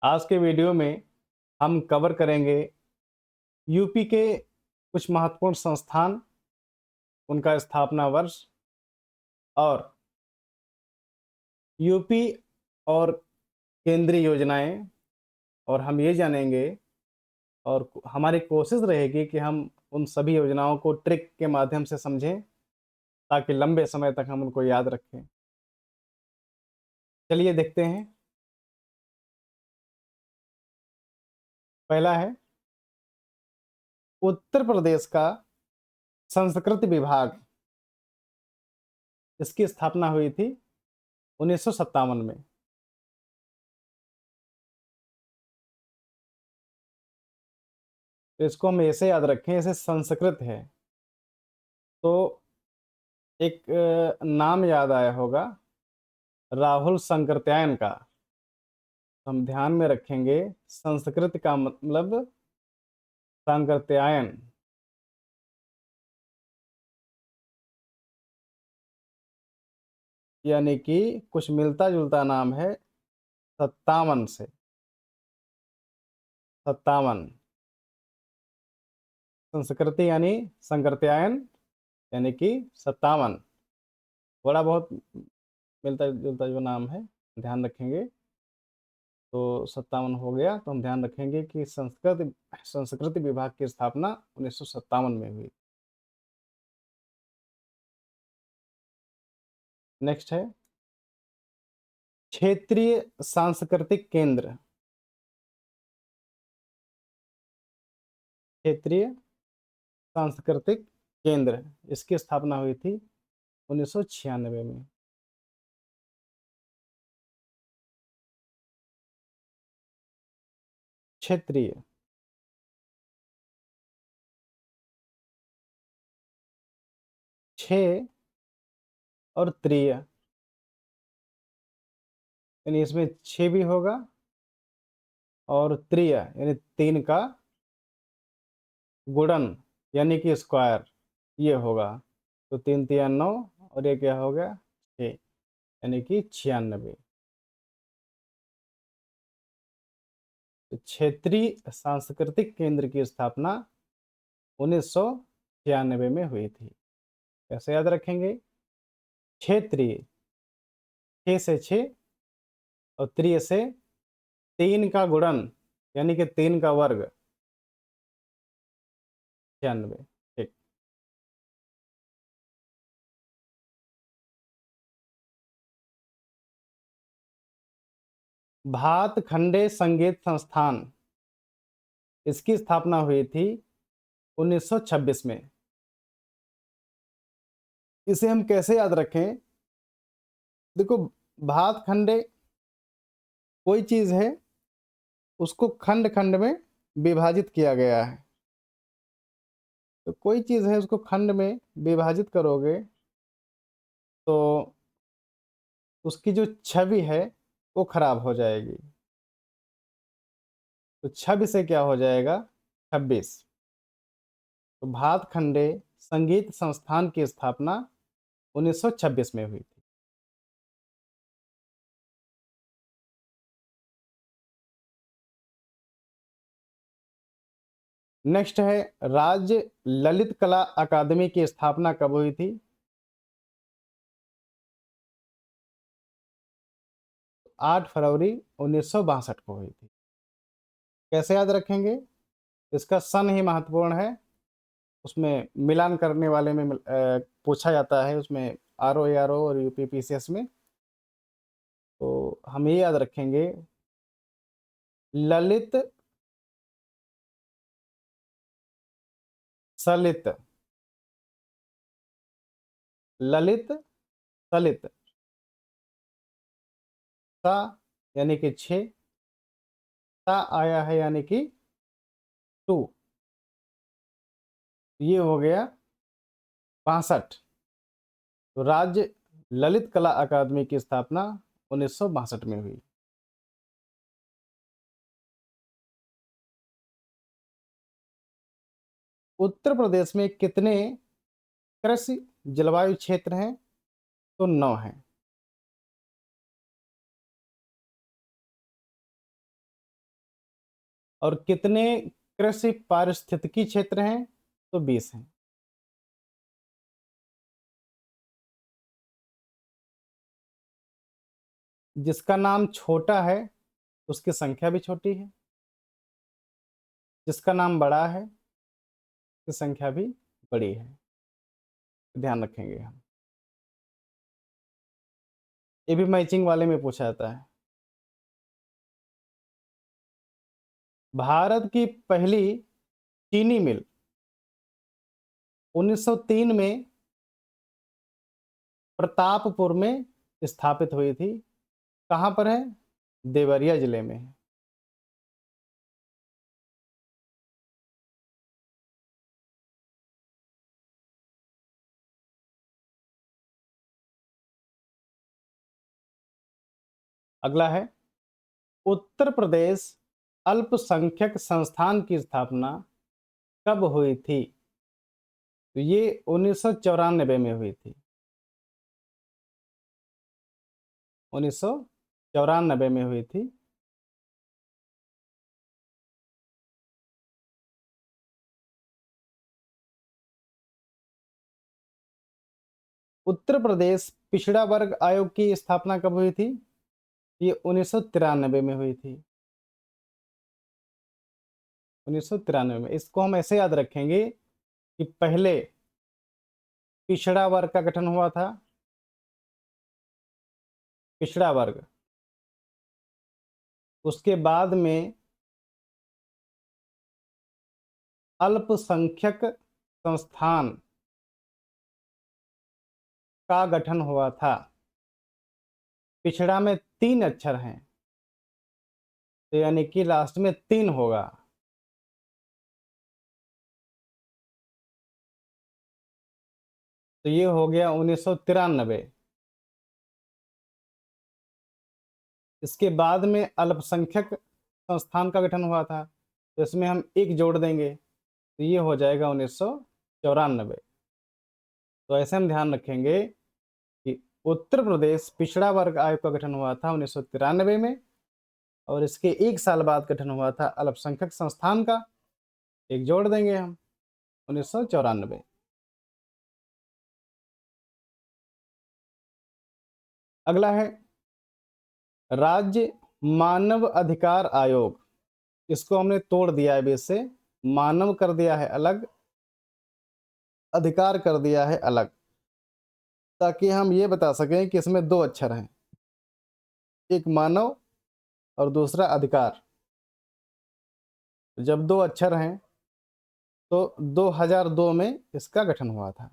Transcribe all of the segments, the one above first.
आज के वीडियो में हम कवर करेंगे यूपी के कुछ महत्वपूर्ण संस्थान, उनका स्थापना वर्ष और यूपी और केंद्रीय योजनाएं। और हम ये जानेंगे और हमारी कोशिश रहेगी कि हम उन सभी योजनाओं को ट्रिक के माध्यम से समझें ताकि लंबे समय तक हम उनको याद रखें। चलिए देखते हैं। पहला है उत्तर प्रदेश का संस्कृत विभाग। इसकी स्थापना हुई थी 1957 में। तो इसको हम ऐसे याद रखें, ऐसे संस्कृत है। तो एक नाम याद आया होगा, राहुल संकृत्यायन का। हम ध्यान में रखेंगे, संस्कृत का मतलब संकृत्यायन। यानी कि कुछ मिलता जुलता नाम है 57 से। 57 संस्कृति यानी संकृत्यायन, यानी कि 57 थोड़ा बहुत मिलता जुलता जो नाम है, ध्यान रखेंगे। तो 57 हो गया, तो हम ध्यान रखेंगे कि संस्कृत विभाग की स्थापना 1957 में हुई। नेक्स्ट है क्षेत्रीय सांस्कृतिक केंद्र। क्षेत्रीय सांस्कृतिक केंद्र, इसकी स्थापना हुई थी 1996 में। क्षेत्रीय, छः और त्रीय, यानी इसमें छः भी होगा और त्रीय यानी तीन का गुणन, यानी कि स्क्वायर ये होगा। तो तीन तिया 9 और ये क्या हो गया 6, यानी कि 96। तो क्षेत्रीय सांस्कृतिक केंद्र की स्थापना 1996 में हुई थी। कैसे याद रखेंगे? क्षेत्रीय, 6 से 6 और त्रीय से 3 का गुणन, यानी कि 3 का वर्ग, 96। ठीक। भातखंडे संगीत संस्थान, इसकी स्थापना हुई थी 1926 में। इसे हम कैसे याद रखें? देखो, भातखंडे कोई चीज है, उसको खंड खंड में विभाजित किया गया है। तो कोई चीज है, उसको खंड में विभाजित करोगे तो उसकी जो छवि है वो खराब हो जाएगी। तो छवि से क्या हो जाएगा 26। तो भातखंडे संगीत संस्थान की स्थापना 1926 में हुई थी। नेक्स्ट है राज्य ललित कला अकादमी की स्थापना कब हुई थी? 8 फरवरी 1962 को हुई थी। कैसे याद रखेंगे? इसका सन ही महत्वपूर्ण है। उसमें मिलान करने वाले में पूछा जाता है, उसमें आरओ एआरओ और यूपीपीसीएस में। तो हम ये याद रखेंगे, ललित सलित, ललित सलित, सा यानी कि 6, ता आया है यानी कि 2, ये हो गया 62। तो राज्य ललित कला अकादमी की स्थापना 1962 में हुई। उत्तर प्रदेश में कितने कृषि जलवायु क्षेत्र हैं? तो 9 हैं। और कितने कृषि पारिस्थितिकी क्षेत्र हैं? तो 20 हैं। जिसका नाम छोटा है, उसकी संख्या भी छोटी है। जिसका नाम बड़ा है, उसकी संख्या भी बड़ी है। ध्यान रखेंगे हम। ये भी मैचिंग वाले में पूछा जाता है। भारत की पहली चीनी मिल 1903 में प्रतापपुर में स्थापित हुई थी। कहाँ पर है? देवरिया जिले में है। अगला है, उत्तर प्रदेश अल्पसंख्यक संस्थान की स्थापना कब हुई थी? तो ये 1994 में हुई थी। 1994 में हुई थी। उत्तर प्रदेश पिछड़ा वर्ग आयोग की स्थापना कब हुई थी? ये 1993 में हुई थी। 1993 में। इसको हम ऐसे याद रखेंगे कि पहले पिछड़ा वर्ग का गठन हुआ था। पिछड़ा वर्ग। उसके बाद में अल्पसंख्यक संस्थान का गठन हुआ था। पिछड़ा में 3 अक्षर हैं, तो यानी कि लास्ट में 3 होगा। तो ये हो गया 1993। इसके बाद में अल्पसंख्यक संस्थान का गठन हुआ था, तो इसमें हम 1 जोड़ देंगे, तो ये हो जाएगा 1994। तो ऐसे हम ध्यान रखेंगे कि उत्तर प्रदेश पिछड़ा वर्ग आयोग का गठन हुआ था 1993 में, और इसके 1 साल बाद गठन हुआ था अल्पसंख्यक संस्थान का। 1 जोड़ देंगे हम, 1994। अगला है, राज्य मानव अधिकार आयोग। इसको हमने तोड़ दिया है बेस से। मानव कर दिया है अलग, अधिकार कर दिया है अलग, ताकि हम ये बता सकें कि इसमें 2 अक्षर हैं, एक मानव और दूसरा अधिकार। जब 2 अक्षर हैं तो 2002 में इसका गठन हुआ था।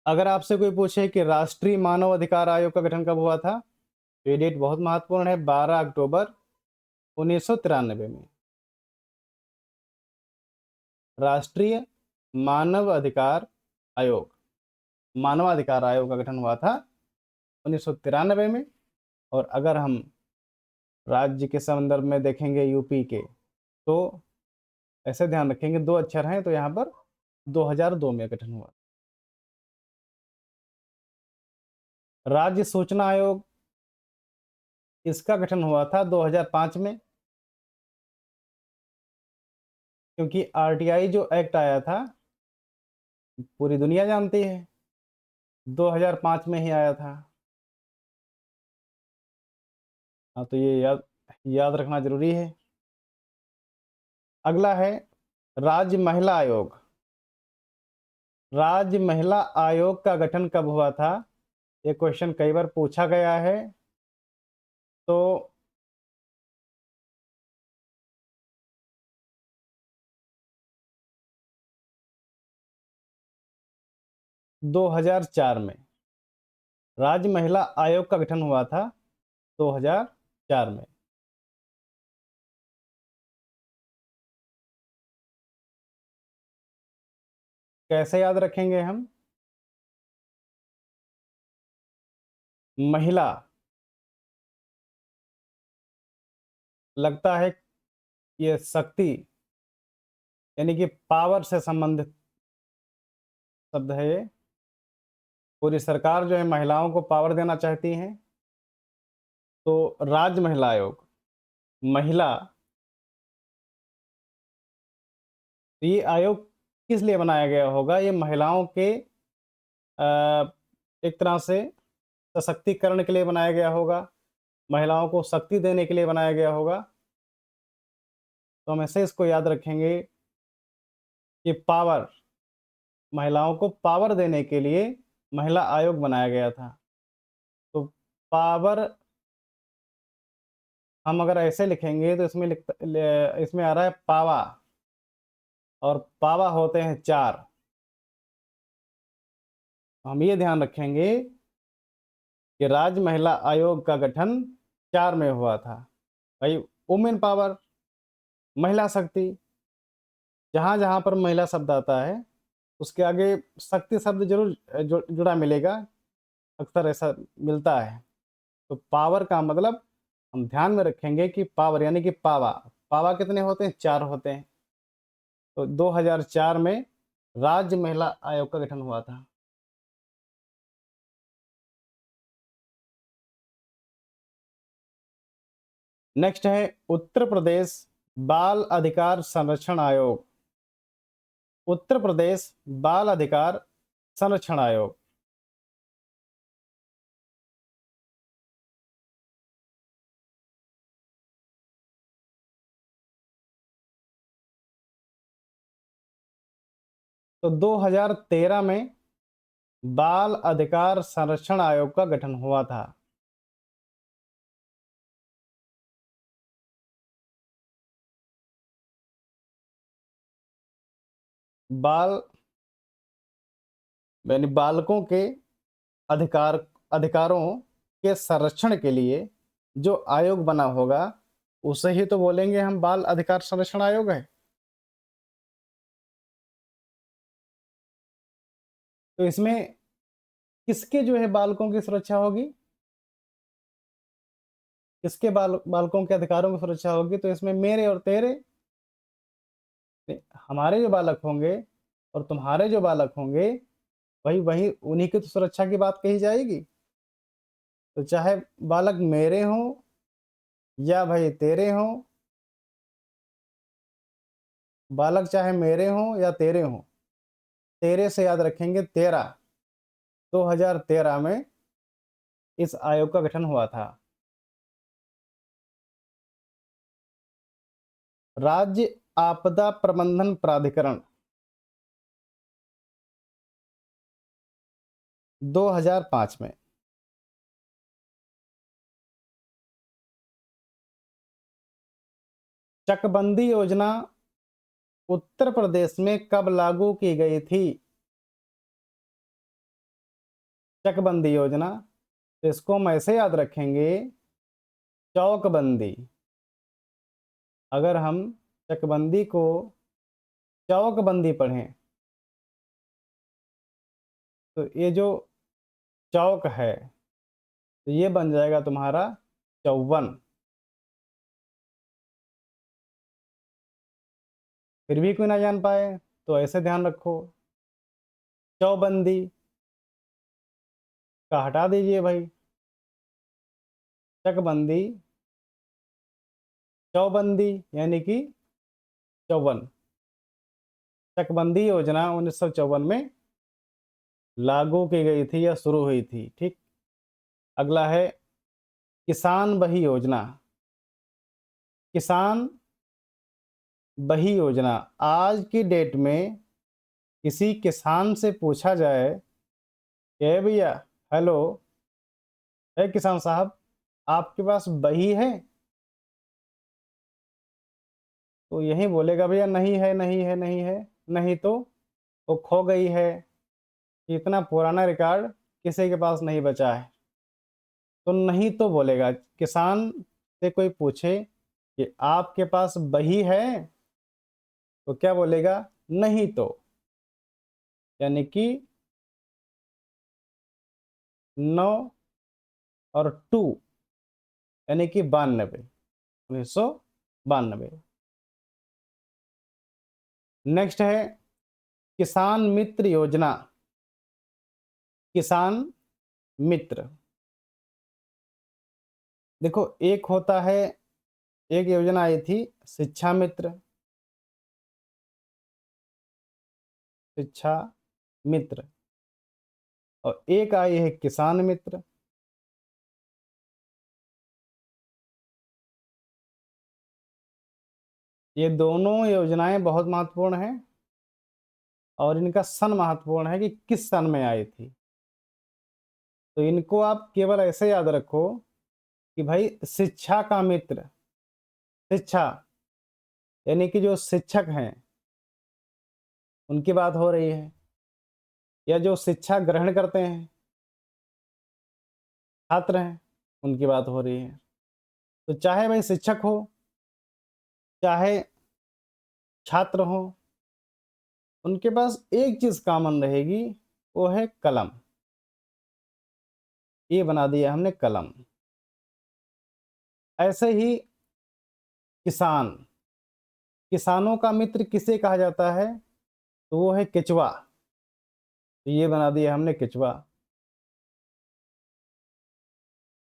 अगर आपसे कोई पूछे कि राष्ट्रीय मानव अधिकार आयोग का गठन कब हुआ था, तो ये डेट बहुत महत्वपूर्ण है, 12 अक्टूबर 1993 में। राष्ट्रीय मानव अधिकार आयोग, मानवाधिकार आयोग का गठन हुआ था 1993 में। और अगर हम राज्य के संदर्भ में देखेंगे यूपी के, तो ऐसे ध्यान रखेंगे 2 अक्षर हैं, तो यहाँ पर 2002 में गठन हुआ। राज्य सूचना आयोग, इसका गठन हुआ था 2005 में, क्योंकि आरटीआई जो एक्ट आया था पूरी दुनिया जानती है, 2005 में ही आया था। हाँ, तो ये याद याद रखना जरूरी है। अगला है, राज्य महिला आयोग। राज्य महिला आयोग का गठन कब हुआ था? ये क्वेश्चन कई बार पूछा गया है। तो 2004 में राज्य महिला आयोग का गठन हुआ था, 2004 में। कैसे याद रखेंगे हम? महिला, लगता है ये शक्ति यानी कि पावर से संबंधित शब्द है ये। पूरी सरकार जो है महिलाओं को पावर देना चाहती है, तो राज्य महिला आयोग, महिला, तो ये आयोग किस लिए बनाया गया होगा? ये महिलाओं के एक तरह से सशक्तिकरण के लिए बनाया गया होगा, महिलाओं को शक्ति देने के लिए बनाया गया होगा। तो हम ऐसे इसको याद रखेंगे कि पावर, महिलाओं को पावर देने के लिए महिला आयोग बनाया गया था। तो पावर हम अगर ऐसे लिखेंगे तो इसमें आ रहा है पावा, और पावा होते हैं 4। हम ये ध्यान रखेंगे कि राज्य महिला आयोग का गठन 4 में हुआ था। भाई, वुमेन पावर, महिला शक्ति, जहाँ-जहाँ पर महिला शब्द आता है, उसके आगे शक्ति शब्द ज़रूर जुड़ा मिलेगा, अक्सर ऐसा मिलता है। तो पावर का मतलब हम ध्यान में रखेंगे कि पावर यानी कि पावा, पावा कितने होते हैं? 4 होते हैं। तो 2004 में राज्य महिला आयोग का गठन हुआ था। नेक्स्ट है उत्तर प्रदेश बाल अधिकार संरक्षण आयोग। उत्तर प्रदेश बाल अधिकार संरक्षण आयोग। तो 2013 में बाल अधिकार संरक्षण आयोग का गठन हुआ था। बाल यानी बालकों के अधिकारों के संरक्षण के लिए जो आयोग बना होगा, उसे ही तो बोलेंगे हम बाल अधिकार संरक्षण आयोग है। तो इसमें किसके जो है बालकों की सुरक्षा होगी? किसके बालकों के अधिकारों की सुरक्षा होगी? तो इसमें मेरे और तेरे, हमारे जो बालक होंगे और तुम्हारे जो बालक होंगे, वही वही उन्हीं की तो सुरक्षा की बात कही जाएगी। तो चाहे बालक मेरे हों या भाई तेरे हों, बालक चाहे मेरे हों या तेरे हों, तेरे से याद रखेंगे तेरा। 2013 में इस आयोग का गठन हुआ था। राज्य आपदा प्रबंधन प्राधिकरण 2005 में। चकबंदी योजना उत्तर प्रदेश में कब लागू की गई थी? चकबंदी योजना, तो इसको हम ऐसे याद रखेंगे, चौकबंदी। अगर हम चकबंदी को चौकबंदी पढ़ें, तो ये जो चौक है, तो ये बन जाएगा तुम्हारा 54। फिर भी कोई ना जान पाए तो ऐसे ध्यान रखो, चौबंदी का हटा दीजिए भाई, चकबंदी, चौबंदी यानी कि 54। चकबंदी योजना 1954 में लागू की गई थी या शुरू हुई थी। ठीक। अगला है किसान बही योजना। किसान बही योजना, आज की डेट में किसी किसान से पूछा जाए कि भैया, हेलो, है किसान साहब, आपके पास बही है? तो यही बोलेगा भैया नहीं है, नहीं है, नहीं है, नहीं तो वो खो गई है। इतना पुराना रिकॉर्ड किसी के पास नहीं बचा है। तो नहीं तो बोलेगा। किसान से कोई पूछे कि आपके पास बही है, तो क्या बोलेगा? नहीं तो, यानी कि 9 और 2 यानी कि 92, 1992। नेक्स्ट है किसान मित्र योजना। किसान मित्र। देखो एक होता है, एक योजना आई थी शिक्षा मित्र, शिक्षा मित्र, और एक आई है किसान मित्र। ये दोनों योजनाएं बहुत महत्वपूर्ण हैं और इनका सन महत्वपूर्ण है कि किस सन में आई थी। तो इनको आप केवल ऐसे याद रखो कि भाई शिक्षा का मित्र, शिक्षा यानी कि जो शिक्षक हैं उनकी बात हो रही है, या जो शिक्षा ग्रहण करते हैं, छात्र हैं, उनकी बात हो रही है। तो चाहे भाई शिक्षक हो, चाहे छात्र हो, उनके पास एक चीज कॉमन रहेगी, वो है कलम। ये बना दिया हमने कलम। ऐसे ही किसान, किसानों का मित्र किसे कहा जाता है, तो वो है केचुआ। तो ये बना दिया हमने केचुआ।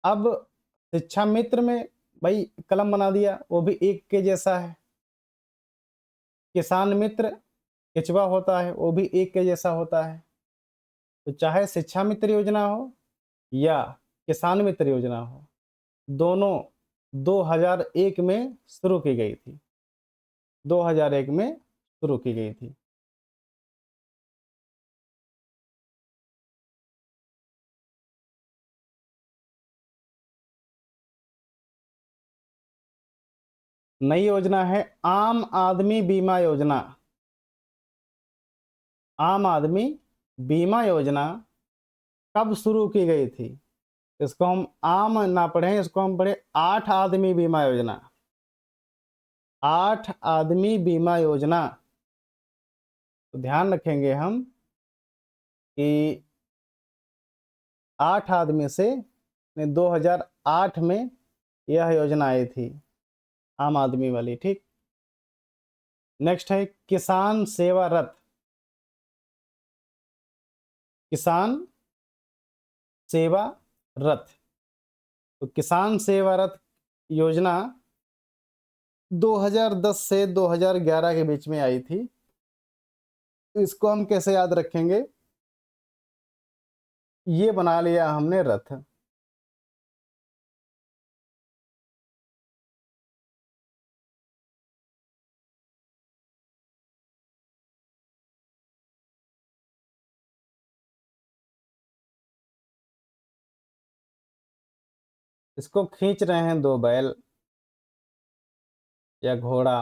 अब शिक्षा मित्र में भाई कलम बना दिया, वो भी एक के जैसा है। किसान मित्र केचुआ होता है, वो भी एक के जैसा होता है। तो चाहे शिक्षा मित्र योजना हो या किसान मित्र योजना हो, दोनों 2001 में शुरू की गई थी। 2001 में शुरू की गई थी। नई योजना है आम आदमी बीमा योजना। आम आदमी बीमा योजना कब शुरू की गई थी? इसको हम आम ना पढ़ें, इसको हम पढ़े आठ आदमी बीमा योजना। आठ आदमी बीमा योजना। तो ध्यान रखेंगे हम कि आठ आदमी से 2008 में यह योजना आई थी, आम आदमी वाली। ठीक। नेक्स्ट है किसान सेवा रथ। किसान सेवा रथ। तो किसान सेवा रथ योजना 2010 से 2011 के बीच में आई थी। तो इसको हम कैसे याद रखेंगे? ये बना लिया हमने रथ। इसको खींच रहे हैं दो बैल या घोड़ा।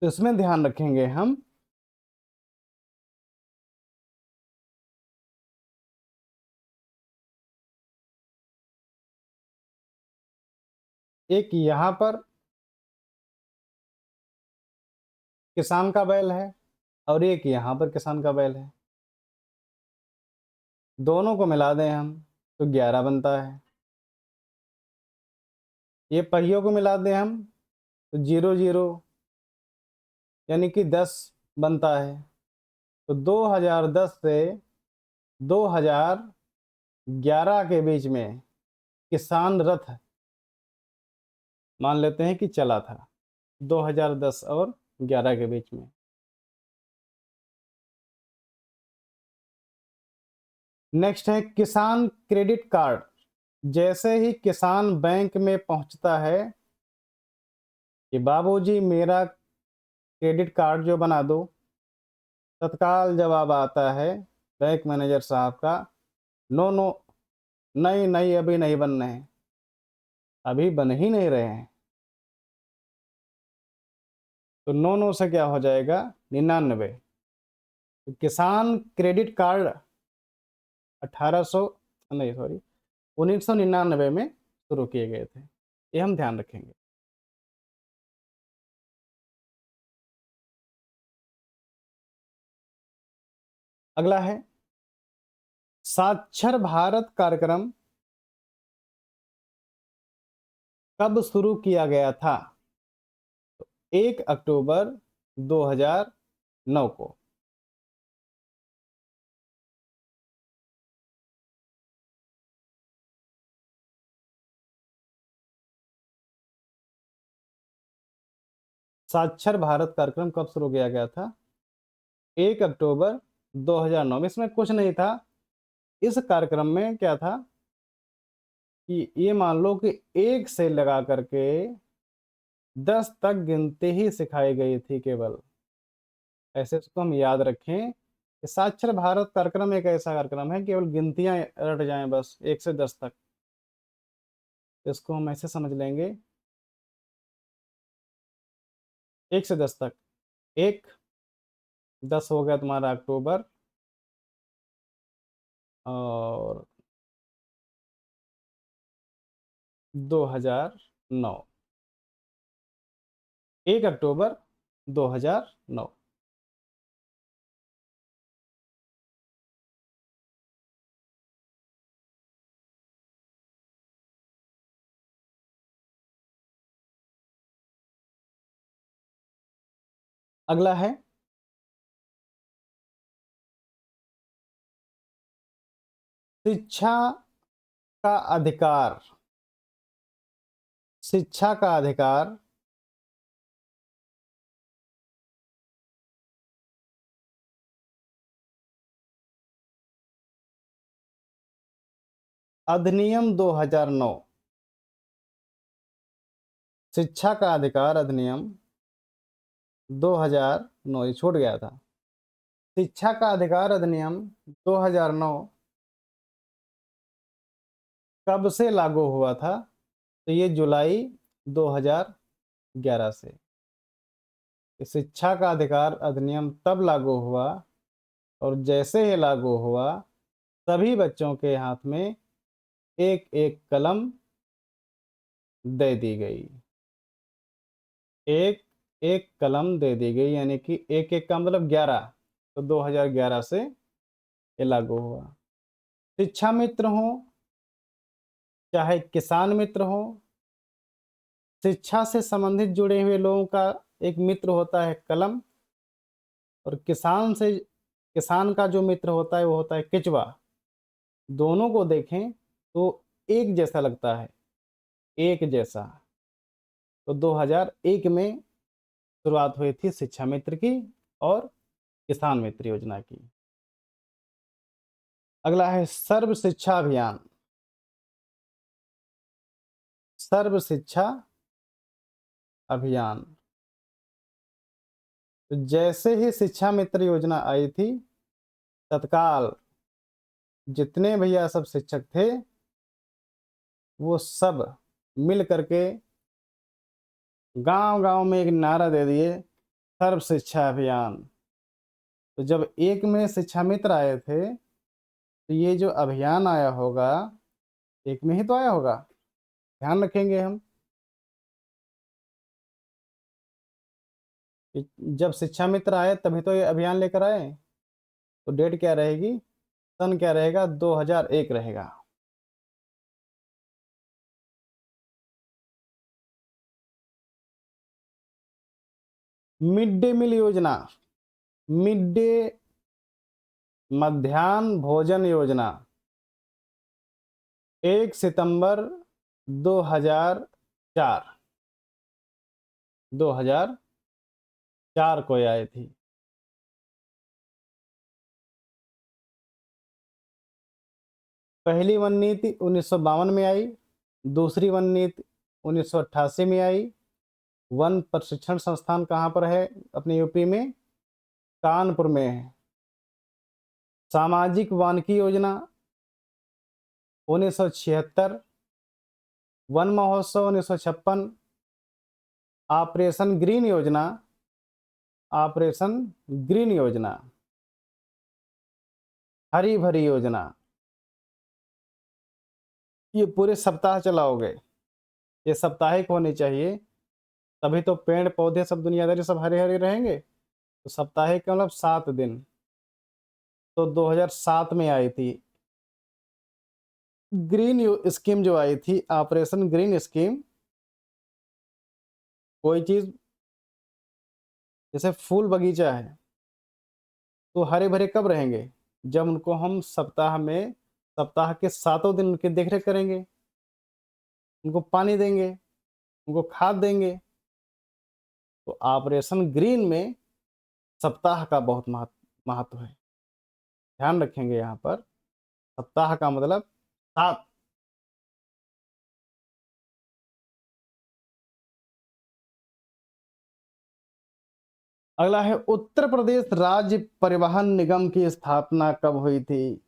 तो इसमें ध्यान रखेंगे हम एक यहाँ पर किसान का बैल है और एक यहाँ पर किसान का बैल है। दोनों को मिला दें हम तो 11 बनता है। ये पहियों को मिला दें हम तो 0 0 यानी कि 10 बनता है। तो 2010 से 2011 के बीच में किसान रथ मान लेते हैं कि चला था, 2010 और 11 के बीच में। नेक्स्ट है किसान क्रेडिट कार्ड। जैसे ही किसान बैंक में पहुंचता है कि बाबूजी मेरा क्रेडिट कार्ड जो बना दो, तत्काल जवाब आता है बैंक मैनेजर साहब का, नो नो, नहीं नहीं अभी नहीं बनने हैं, अभी बन ही नहीं रहे हैं। तो नो नो से क्या हो जाएगा? 99। तो किसान क्रेडिट कार्ड 1800 नहीं सॉरी 1999 में शुरू किए गए थे। ये हम ध्यान रखेंगे। अगला है साक्षर भारत कार्यक्रम कब शुरू किया गया था? 1 अक्टूबर 2009 को। साक्षर भारत कार्यक्रम कब शुरू किया गया था? 1 अक्टूबर 2009 में। इसमें कुछ नहीं था। इस कार्यक्रम में क्या था कि ये मान लो कि 1 से लगा करके 10 तक गिनती ही सिखाई गई थी केवल। ऐसे इसको हम याद रखें कि साक्षर भारत कार्यक्रम एक ऐसा कार्यक्रम है केवल गिनतियाँ रट जाएँ बस 1 से 10 तक। इसको हम ऐसे समझ लेंगे 1 से 10 तक। 1 10 हो गया तुम्हारा अक्टूबर और 2009। 1 अक्टूबर 2009। अगला है शिक्षा का अधिकार। शिक्षा का अधिकार अधिनियम 2009। शिक्षा का अधिकार अधिनियम 2009, ये छूट गया था। शिक्षा का अधिकार अधिनियम 2009 कब से लागू हुआ था? तो ये जुलाई 2011 से। शिक्षा का अधिकार अधिनियम तब लागू हुआ और जैसे ही लागू हुआ सभी बच्चों के हाथ में एक एक कलम दे दी गई। एक एक कलम दे दी गई, यानी कि एक एक का मतलब 11। तो 2011 से ये लागू हुआ। शिक्षा मित्र हो चाहे किसान मित्र हो, शिक्षा से संबंधित जुड़े हुए लोगों का एक मित्र होता है कलम, और किसान का जो मित्र होता है वो होता है केचुआ। दोनों को देखें तो एक जैसा लगता है, एक जैसा। तो 2001 में शुरुआत हुई थी शिक्षा मित्र की और किसान मित्र योजना की। अगला है सर्व शिक्षा अभियान। सर्व शिक्षा अभियान। तो जैसे ही शिक्षा मित्र योजना आई थी तत्काल जितने भैया सब शिक्षक थे वो सब मिल करके गांव-गांव में एक नारा दे दिए, सर्व शिक्षा अभियान। तो जब एक में शिक्षा मित्र आए थे तो ये जो अभियान आया होगा एक में ही तो आया होगा, ध्यान रखेंगे हम कि जब शिक्षा मित्र आए तभी तो ये अभियान लेकर आए। तो डेट क्या रहेगी, सन क्या रहेगा, 2001 रहेगा। मिड डे मील योजना, मिड डे मध्याह्न भोजन योजना 1 सितंबर 2004 2004 को ये आई थी। पहली वन नीति 1952 में आई, दूसरी वन नीति 1988 में आई। वन प्रशिक्षण संस्थान कहाँ पर है अपने यूपी में? कानपुर में है। सामाजिक वानिकी योजना 1976, वन महोत्सव 1956, ऑपरेशन ग्रीन योजना, ऑपरेशन ग्रीन योजना, हरी भरी योजना, ये पूरे सप्ताह चलाओगे। ये साप्ताहिक होनी चाहिए, तभी तो पेड़ पौधे सब दुनियादारी सब हरे हरे रहेंगे। तो साप्ताहिक का मतलब 7 दिन। तो 2007 में आई थी स्कीम जो आई थी, ऑपरेशन ग्रीन स्कीम, कोई चीज़ जैसे फूल बगीचा है, तो हरे-भरे कब रहेंगे? जब उनको हम सप्ताह के सातों दिन उनकी देख-रेख करेंगे, उनको पानी देंगे, उनको खाद देंगे। तो ऑपरेशन ग्रीन में सप्ताह का बहुत महत्व है। ध्यान रखेंगे यहाँ पर, सप्ताह का मतलब 7। अगला है उत्तर प्रदेश राज्य परिवहन निगम की स्थापना कब हुई थी?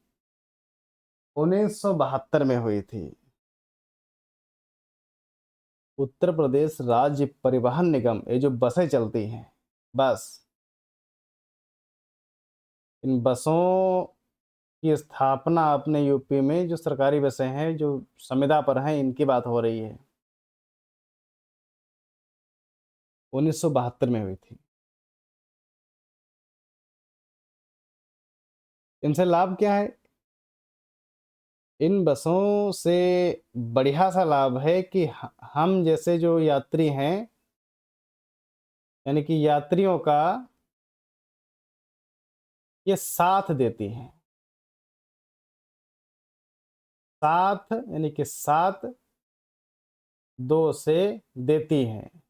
1972 में हुई थी। उत्तर प्रदेश राज्य परिवहन निगम, ये जो बसें चलती हैं, बस, इन बसों की स्थापना अपने यूपी में जो सरकारी बसें हैं, जो संविदा पर हैं, इनकी बात हो रही है। 1972 में हुई थी। इनसे लाभ क्या है? इन बसों से बढ़िया-सा लाभ है कि हम जैसे जो यात्री हैं, यानी कि यात्रियों का ये साथ देती हैं। साथ यानी कि साथ 2 से देती हैं,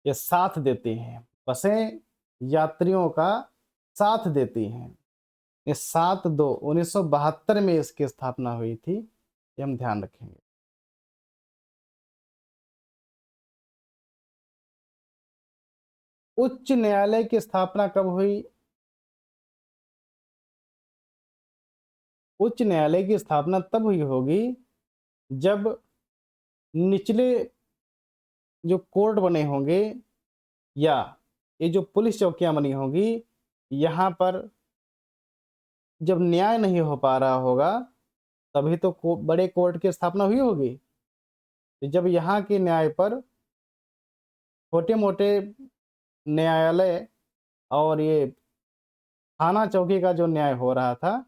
ये साथ देती हैं। बसें यात्रियों का साथ देती हैं। ये 7-2 1972 में इसकी स्थापना हुई थी, ये हम ध्यान रखेंगे। उच्च न्यायालय की स्थापना कब हुई? उच्च न्यायालय की स्थापना तब हुई होगी जब निचले जो कोर्ट बने होंगे या ये जो पुलिस चौकियाँ बनी होंगी, यहाँ पर जब न्याय नहीं हो पा रहा होगा, तभी तो बड़े कोर्ट की स्थापना हुई होगी। तो जब यहाँ के न्याय पर छोटे-मोटे न्यायालय और ये थाना चौकी का जो न्याय हो रहा था,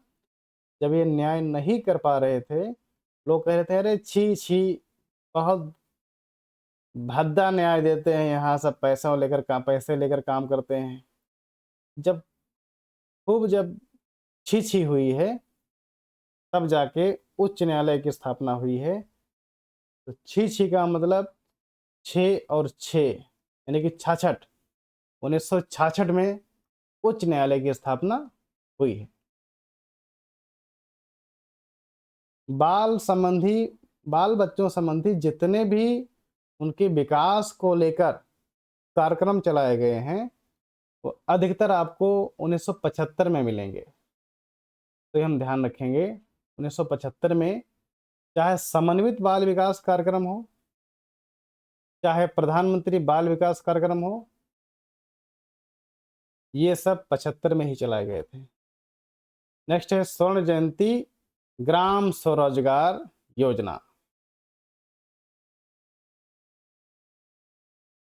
जब ये न्याय नहीं कर पा रहे थे, लोग कह रहे थे, "अरे छी, छी! बहुत भद्दा न्याय देते हैं यहाँ सब, पैसे लेकर काम करते हैं।" जब जब छी-छी हुई है, तब जाके उच्च न्यायालय की स्थापना हुई है। तो छी-छी का मतलब 6 और 6 यानी कि 66, 1966 में उच्च न्यायालय की स्थापना हुई है। बाल संबंधी बाल बच्चों संबंधी जितने भी उनके विकास को लेकर कार्यक्रम चलाए गए हैं, वो अधिकतर आपको 1975 में मिलेंगे। तो ये हम ध्यान रखेंगे, 1975 में चाहे समन्वित बाल विकास कार्यक्रम हो, चाहे प्रधानमंत्री बाल विकास कार्यक्रम हो, ये सब 75 में ही चलाए गए थे। नेक्स्ट है स्वर्ण जयंती ग्राम स्वरोजगार योजना,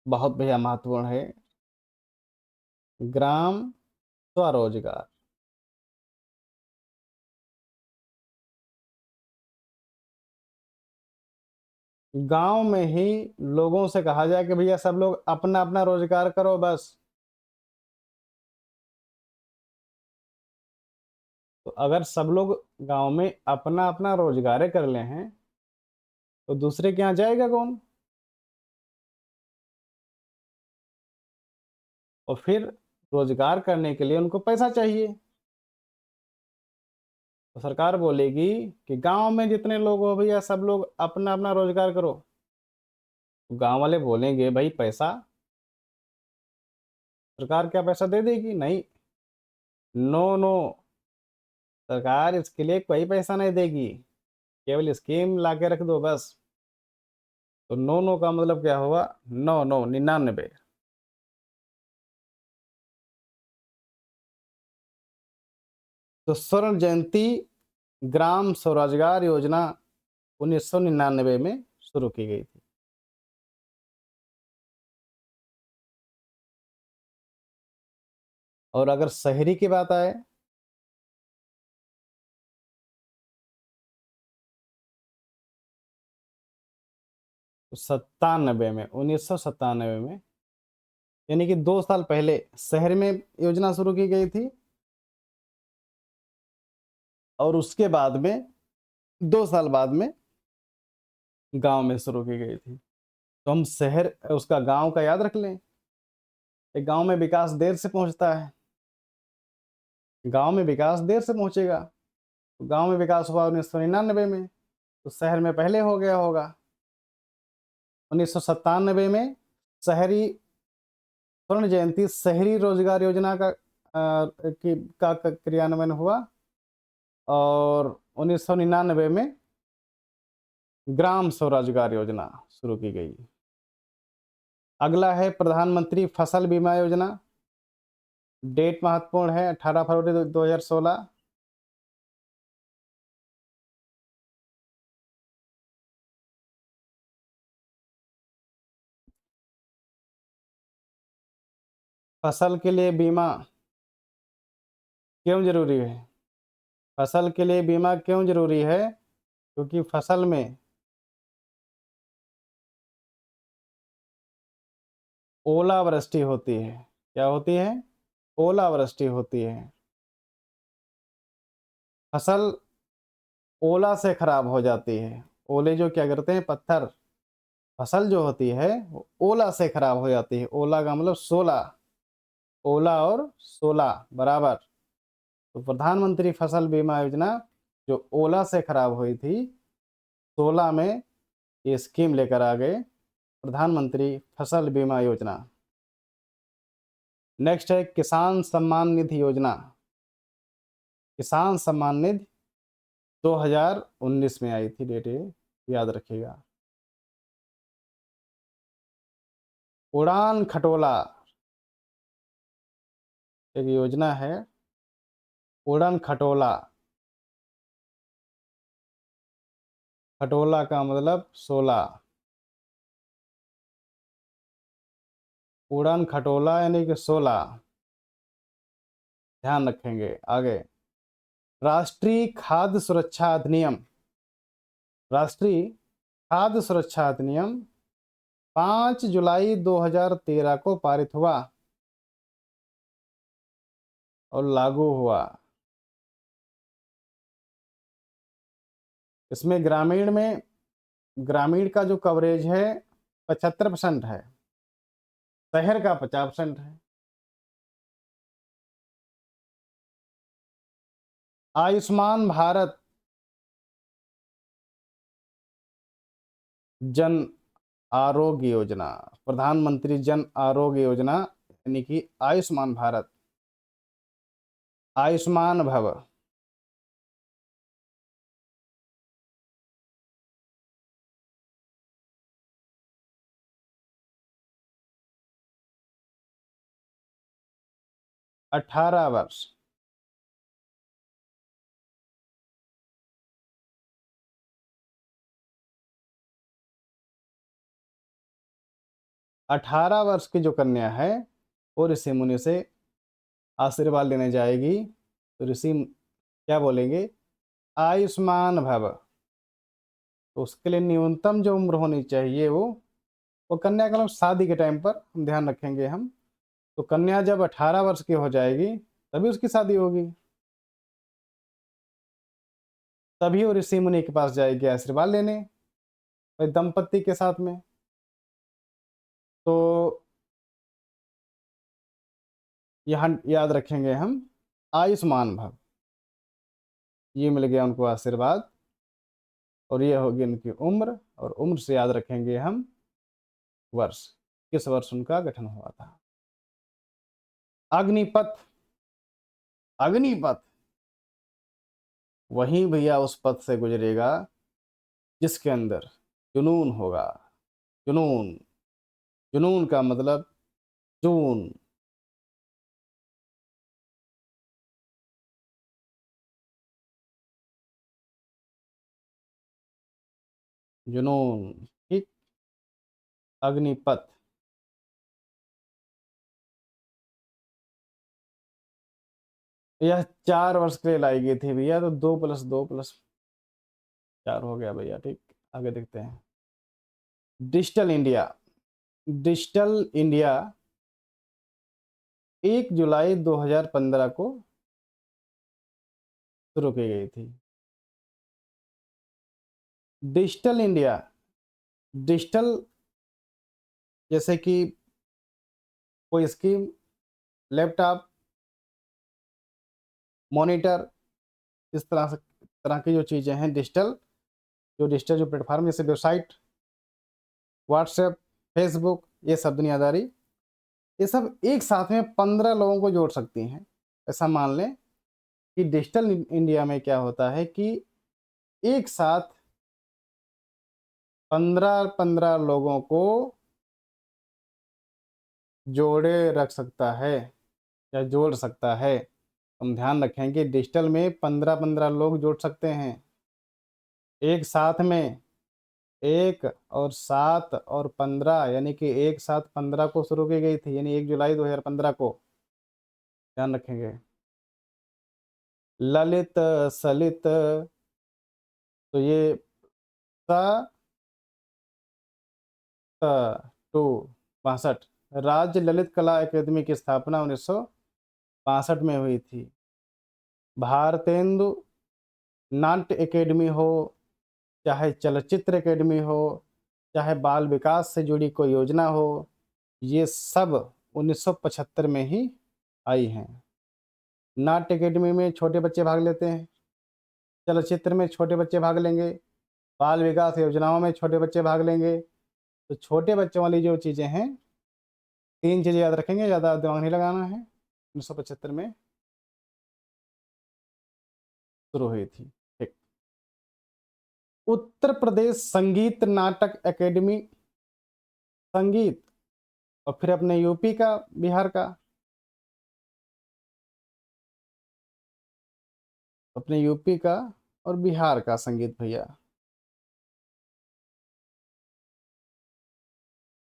बहुत भैया महत्वपूर्ण है। ग्राम स्वरोजगार, गांव में ही लोगों से कहा जाए कि भैया सब लोग अपना अपना रोजगार करो बस। तो अगर सब लोग गांव में अपना अपना रोजगार कर ले हैं, तो दूसरे के यहाँ जाएगा कौन? और फिर रोजगार करने के लिए उनको पैसा चाहिए। तो सरकार बोलेगी कि गांव में जितने लोग हो भैया सब लोग अपना अपना रोजगार करो। तो गांव वाले बोलेंगे भाई पैसा, सरकार क्या पैसा दे देगी? नहीं, नो नो, सरकार इसके लिए कोई पैसा नहीं देगी, केवल स्कीम ला के रख दो बस। तो नो नो का मतलब क्या हुआ? नौ नौ 99। तो स्वर्ण जयंती ग्राम स्वरोजगार योजना 1999 में शुरू की गई थी। और अगर शहरी की बात आए, 97 में, 1997 में, यानी कि 2 साल पहले शहर में योजना शुरू की गई थी और उसके बाद में 2 साल बाद में गाँव में शुरू की गई थी। तो हम शहर उसका गाँव का याद रख लें। एक गाँव में विकास देर से पहुँचता है। गाँव में विकास देर से पहुँचेगा। तो गाँव में विकास हुआ 1999 में, तो शहर में पहले हो गया होगा। 1997 में शहरी स्वर्ण जयंती शहरी रोजगार योजना का क्रियान्वयन हुआ और 1999 में ग्राम स्वरोजगार योजना शुरू की गई। अगला है प्रधानमंत्री फसल बीमा योजना। डेट महत्वपूर्ण है 18 फरवरी 2016। फसल के लिए बीमा क्यों जरूरी है? फसल के लिए बीमा क्यों जरूरी है? क्योंकि फसल में ओलावृष्टि होती है। क्या होती है? ओलावृष्टि होती है। फसल ओला से खराब हो जाती है। ओले जो क्या करते हैं, पत्थर, फसल जो होती है वो ओला से खराब हो जाती है। ओला का मतलब 16, ओला और 16 बराबर। तो प्रधानमंत्री फसल बीमा योजना जो ओला से खराब हुई थी, 16 में ये स्कीम लेकर आ गए, प्रधानमंत्री फसल बीमा योजना। नेक्स्ट है किसान सम्मान निधि योजना। किसान सम्मान निधि 2019 में आई थी, डेट ये याद रखिएगा। उड़ान खटोला एक योजना है, उड़न खटोला। खटोला का मतलब 16। उड़न खटोला यानी कि 16, ध्यान रखेंगे। आगे राष्ट्रीय खाद्य सुरक्षा अधिनियम। राष्ट्रीय खाद्य सुरक्षा अधिनियम 5 जुलाई 2013 को पारित हुआ और लागू हुआ। इसमें ग्रामीण का जो कवरेज है 75% है, शहर का 50% है। आयुष्मान भारत जन आरोग्य योजना, प्रधानमंत्री जन आरोग्य योजना यानी कि आयुष्मान भारत, आयुष्मान भव। अठारह वर्ष 18 वर्ष की जो कन्या है वो ऋषि मुनि से आशीर्वाद लेने जाएगी, तो ऋषि क्या बोलेंगे? आयुष्मान भव। तो उसके लिए न्यूनतम जो उम्र होनी चाहिए वो कन्या का मतलब शादी के टाइम पर हम ध्यान रखेंगे हम। तो कन्या जब 18 वर्ष की हो जाएगी तभी उसकी शादी होगी, तभी वो ऋषि मुनि के पास जाएगी आशीर्वाद लेने भाई दंपत्ति के साथ में। तो यहाँ याद रखेंगे हम आयुष्मान भव, ये मिल गया उनको आशीर्वाद और ये होगी उनकी उम्र, और उम्र से याद रखेंगे हम वर्ष, किस वर्ष उनका गठन हुआ था। अग्निपथ, अग्निपथ वही भैया उस पथ से गुजरेगा जिसके अंदर जुनून होगा। जुनून, जुनून का मतलब जून। जुनून, ठीक। अग्निपथ यह 4 वर्ष के लिए लाई गई थी भैया, तो 2+2+4 हो गया भैया, ठीक। आगे देखते हैं। डिजिटल इंडिया, डिजिटल इंडिया 1 जुलाई 2015 को शुरू की गई थी। डिजिटल इंडिया, डिजिटल जैसे कि कोई स्कीम, लैपटॉप, मॉनिटर, इस तरह की जो चीज़ें हैं डिजिटल, जो डिजिटल जो प्लेटफ़ॉर्म जैसे वेबसाइट, व्हाट्सएप, फेसबुक, ये सब दुनियादारी, ये सब एक साथ में 15 लोगों को जोड़ सकती हैं। ऐसा मान लें कि डिजिटल इंडिया में क्या होता है कि एक साथ 15-15 लोगों को जोड़े रख सकता है या जोड़ सकता है। हम ध्यान रखें कि डिजिटल में 15-15 लोग जोड़ सकते हैं। एक साथ में 1 और 7 और 15 यानी कि एक साथ 15 को शुरू की गई थी, यानी 1 जुलाई 2015 को। ध्यान रखेंगे। ललित, सलित, तो ये स, त, टू 62। राज्य ललित कला अकादमी की स्थापना 1962 में हुई थी। भारतेंदु नाट्य अकेडमी हो, चाहे चलचित्र अकेडमी हो, चाहे बाल विकास से जुड़ी कोई योजना हो, ये सब 1975 में ही आई हैं। नाट्य अकेडमी में छोटे बच्चे भाग लेते हैं, चलचित्र में छोटे बच्चे भाग लेंगे, बाल विकास योजनाओं में छोटे बच्चे भाग लेंगे। तो छोटे बच्चों वाली जो चीज़ें हैं, 3 चीज़ें याद रखेंगे, ज़्यादा दिमाग नहीं लगाना है। 1975 में शुरू हुई थी। ठीक। उत्तर प्रदेश संगीत नाटक अकेडमी, संगीत, और फिर अपने यूपी का, बिहार का, अपने यूपी का और बिहार का संगीत भैया।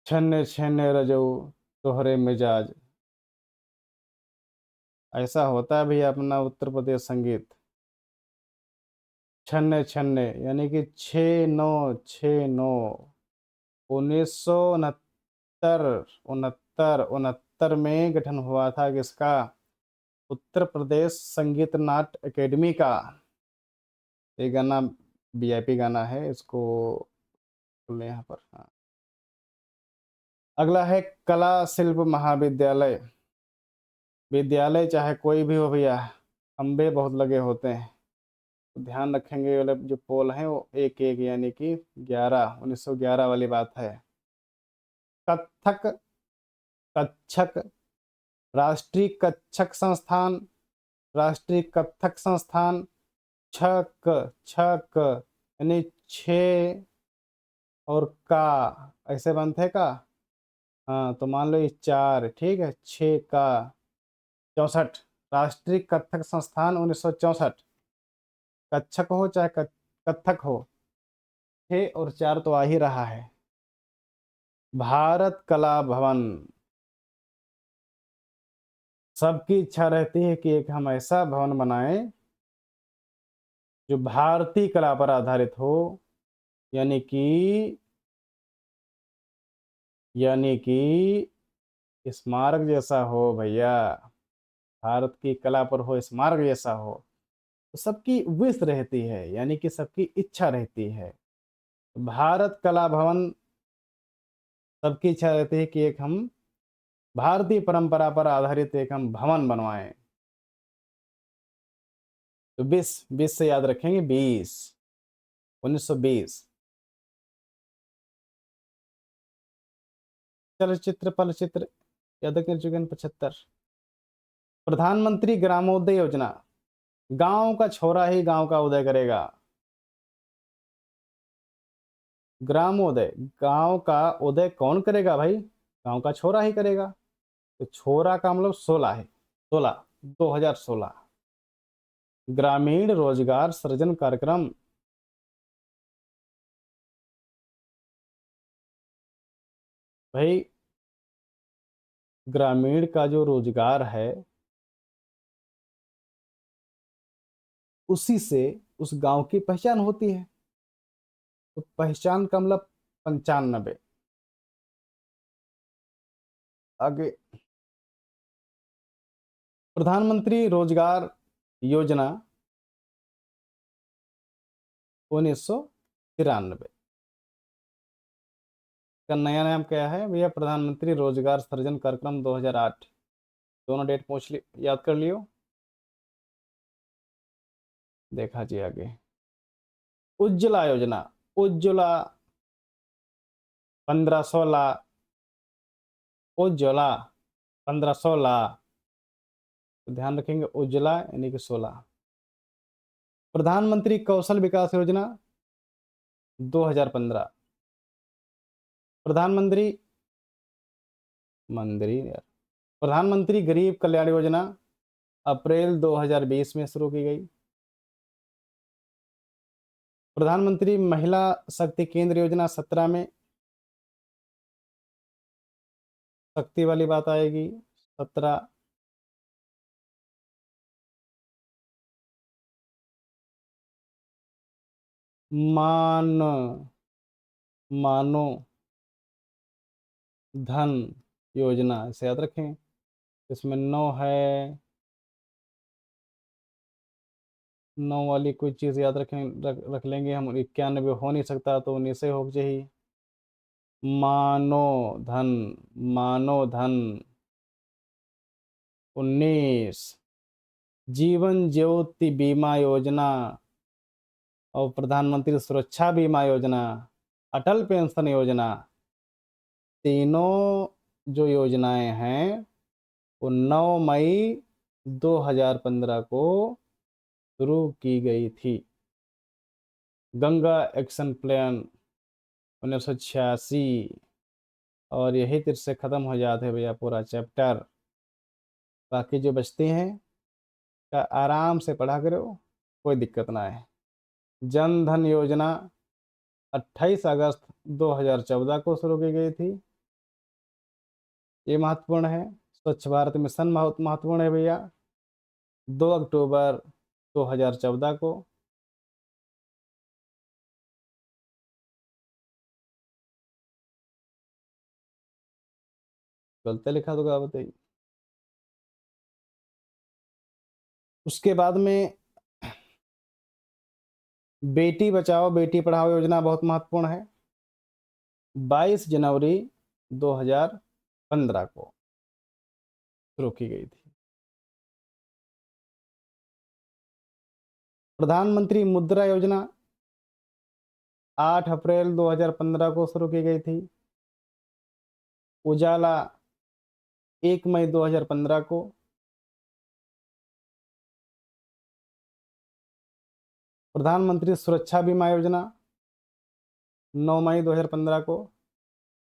छन्ने छन्ने रजऊ तोहरे मिजाज, ऐसा होता है भैया अपना उत्तर प्रदेश संगीत। छन्ने छन्ने यानी कि 6969, 1969, 69 में गठन हुआ था किसका? उत्तर प्रदेश संगीत नाट्य अकेडमी का। ये गाना वीआईपी गाना है, इसको सुन लें यहाँ पर। हाँ, अगला है कला शिल्प महाविद्यालय। विद्यालय चाहे कोई भी हो भैया, खंबे बहुत लगे होते हैं, तो ध्यान रखेंगे ये वाले जो पोल हैं वो एक एक यानी कि 11, 1911 वाली बात है। कथक, कच्छक, राष्ट्रीय कच्छक संस्थान, राष्ट्रीय कथक संस्थान, छक, छक यानी 6 और का, ऐसे बनते हैं का। हाँ, तो मान लो ये 4, ठीक है, 6 का 64, राष्ट्रीय कथक संस्थान 1964। कच्छक हो चाहे कथक हो, 6 और 4 तो आ ही रहा है। भारत कला भवन, सबकी इच्छा रहती है कि एक हम ऐसा भवन बनाएं जो भारतीय कला पर आधारित हो, यानी कि स्मारक जैसा हो भैया, भारत की कला पर हो, स्मारक जैसा हो। तो सबकी विश रहती है, यानी कि सबकी इच्छा रहती है। भारत कला भवन, सबकी इच्छा रहती है कि एक हम भारतीय परंपरा पर आधारित एक हम भवन बनवाएं। तो 20 से याद रखेंगे, 1920। चलचित्र पलचित्र याद कर चुके हैं, 75। प्रधानमंत्री ग्रामोदय योजना, गांव का छोरा ही गांव का उदय करेगा। ग्रामोदय, गांव का उदय कौन करेगा भाई? गांव का छोरा ही करेगा। तो छोरा का मतलब 16 है, 16, 2016। ग्रामीण रोजगार सृजन कार्यक्रम, भाई ग्रामीण का जो रोजगार है, उसी से उस गांव की पहचान होती है। तो पहचान का मतलब 95, आगे प्रधानमंत्री रोजगार योजना 1993 का नया नाम क्या है भैया? प्रधानमंत्री रोजगार सृजन कार्यक्रम 2008। दोनों डेट पूछ ली, याद कर लियो। देखा जी आगे। उज्ज्वला योजना, उज्ज्वला 1516, उज्ज्वला 1516, तो ध्यान रखेंगे उज्ज्वला यानी कि 16। प्रधानमंत्री कौशल विकास योजना 2015। प्रधानमंत्री मंत्री यार प्रधानमंत्री गरीब कल्याण योजना अप्रैल 2020 में शुरू की गई। प्रधानमंत्री महिला शक्ति केंद्र योजना 17 में, शक्ति वाली बात आएगी 17। मान मानो धन योजना, इसे याद रखें। इसमें 9 है, 9 वाली कोई चीज़ याद रख लेंगे हम। 91 हो नहीं सकता तो 19 से हो चाहिए। मानो धन, मानो धन 19। जीवन ज्योति बीमा योजना और प्रधानमंत्री सुरक्षा बीमा योजना, अटल पेंशन योजना, तीनों जो योजनाएं हैं वो 9 मई 2015 को शुरू की गई थी। गंगा एक्शन प्लान 1986, और यही तीर से ख़त्म हो जाते हैं भैया पूरा चैप्टर। बाकी जो बचते हैं का आराम से पढ़ा करो, कोई दिक्कत ना है। जन धन योजना 28 अगस्त 2014 को शुरू की गई थी, ये महत्वपूर्ण है। स्वच्छ भारत मिशन बहुत महत्वपूर्ण है भैया, 2 अक्टूबर 2014 को। गलत लिखा तो क्या बताइए। उसके बाद में बेटी बचाओ बेटी पढ़ाओ योजना बहुत महत्वपूर्ण है, 22 जनवरी 2015 को शुरू की गई थी। प्रधानमंत्री मुद्रा योजना 8 अप्रैल 2015 को शुरू की गई थी। उजाला 1 मई 2015 को। प्रधानमंत्री सुरक्षा बीमा योजना 9 मई 2015 को।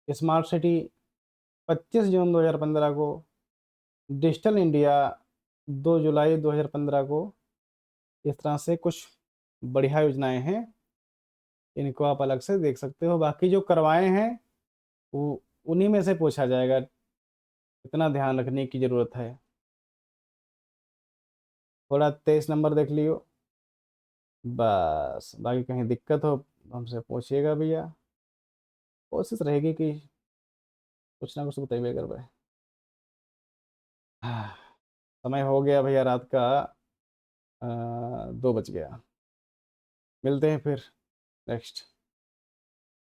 स्मार्ट सिटी 25 जून 2015 को। डिजिटल इंडिया 2 जुलाई 2015 को। इस तरह से कुछ बढ़िया योजनाएं हैं, इनको आप अलग से देख सकते हो। बाकी जो करवाए हैं वो उन्हीं में से पूछा जाएगा, इतना ध्यान रखने की ज़रूरत है। थोड़ा 23 नंबर देख लियो बस, बाकी कहीं दिक्कत हो हमसे पूछिएगा भैया, कोशिश रहेगी कि कुछ ना कुछ तो बताइए कर भाई। समय हो गया भैया रात का 2 बज गया। मिलते हैं फिर नेक्स्ट।